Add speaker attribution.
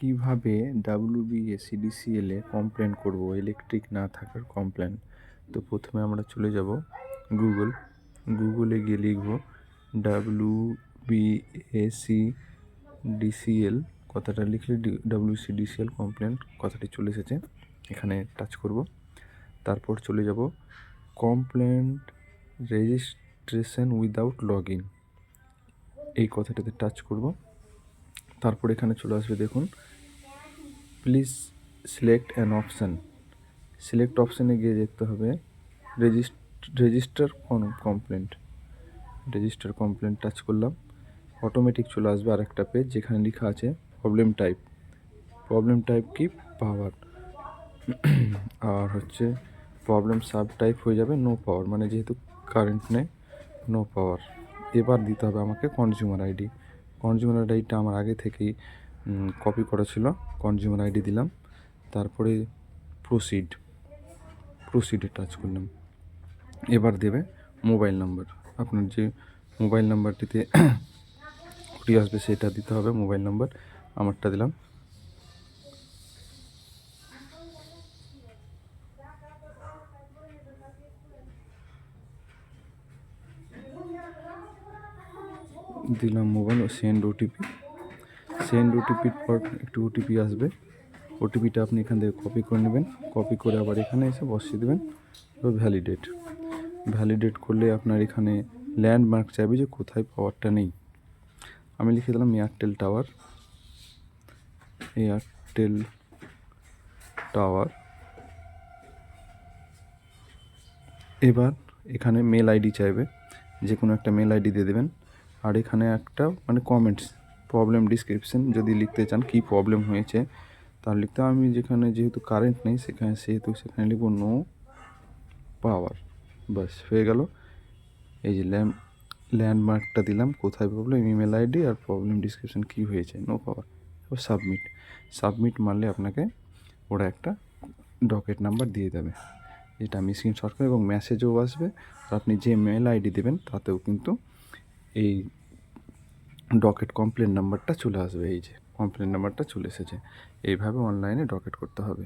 Speaker 1: কিভাবে WBSCDCL এ complain করব, electric না থাকার কমপ্লেন। তো প্রথমে আমরা চলে যাব গুগলে গিয়ে লিখব WBSCDCL, কথাটা লিখলে WBSCDCL কমপ্লেন কথাটি চলে এসেছে। এখানে টাচ করব, তারপর চলে যাব complaint registration without log in, এই কথাটাতে টাচ করব। তারপর এখানে চলে আসবে, দেখুন please select an option. Select অপশানে গিয়ে দেখতে হবে রেজিস্টার কমপ্লেন্ট টাচ করলাম। অটোমেটিক চলে আসবে আর একটা পেজ যেখানে লেখা আছে প্রবলেম টাইপ কি পাওয়ার, আর হচ্ছে প্রবলেম সাব টাইপ হয়ে যাবে নো পাওয়ার, মানে যেহেতু কারেন্ট নেই নো পাওয়ার। এবার দিতে হবে আমাকে কনজিউমার আইডিটা আমার আগে থেকেই কপি করা ছিল। কনজিউমার আইডি দিলাম, তারপরে প্রসিডে টাচ করলাম। এবার দেবে মোবাইল নাম্বার, আপনার যে মোবাইল নাম্বারটিতে ওটি আসবে সেটা দিতে হবে। মোবাইল নাম্বার আমারটা দিলাম। মোবাইল সেন্ড ওটিপির পর একটু ওটিপি আসবে। ওটিপিটা আপনি এখান থেকে কপি করে নেবেন, কপি করে আবার এখানে এসে বসিয়ে দেবেন। এবার ভ্যালিডেট করলে আপনার এখানে ল্যান্ডমার্ক চাইবে যে কোথায় পাওয়ারটা নেই। আমি লিখে দিলাম এয়ারটেল টাওয়ার। এবার এখানে মেল আইডি চাইবে, যে কোনো একটা মেল আইডি দিয়ে দেবেন। আর এখানে একটা মানে কমেন্টস, প্রবলেম ডিসক্রিপশন যদি লিখতে চান কি প্রবলেম হয়েছে তাহলে লিখতে, আমি যেহেতু কারেন্ট নেই সেখানে লিখব নো পাওয়ার, বাস হয়ে গেল। এই যে ল্যান্ডমার্কটা দিলাম, কোথায় প্রবলেম, ইমেল আইডি আর প্রবলেম ডিসক্রিপশন কী হয়েছে, নো পাওয়ার। এবার সাবমিট মারলে আপনাকে ওরা একটা ডকেট নাম্বার দিয়ে দেবে, যেটা আমি স্ক্রিনশট করে এবং মেসেজও আসবে। আর আপনি যে মেল আইডি দেবেন তাতেও কিন্তু এই ডকেট কমপ্লেন নাম্বারটা চলে আসবে। এই যে কমপ্লেন নাম্বারটা চলে এসেছে। এইভাবে অনলাইনে ডকেট করতে হবে।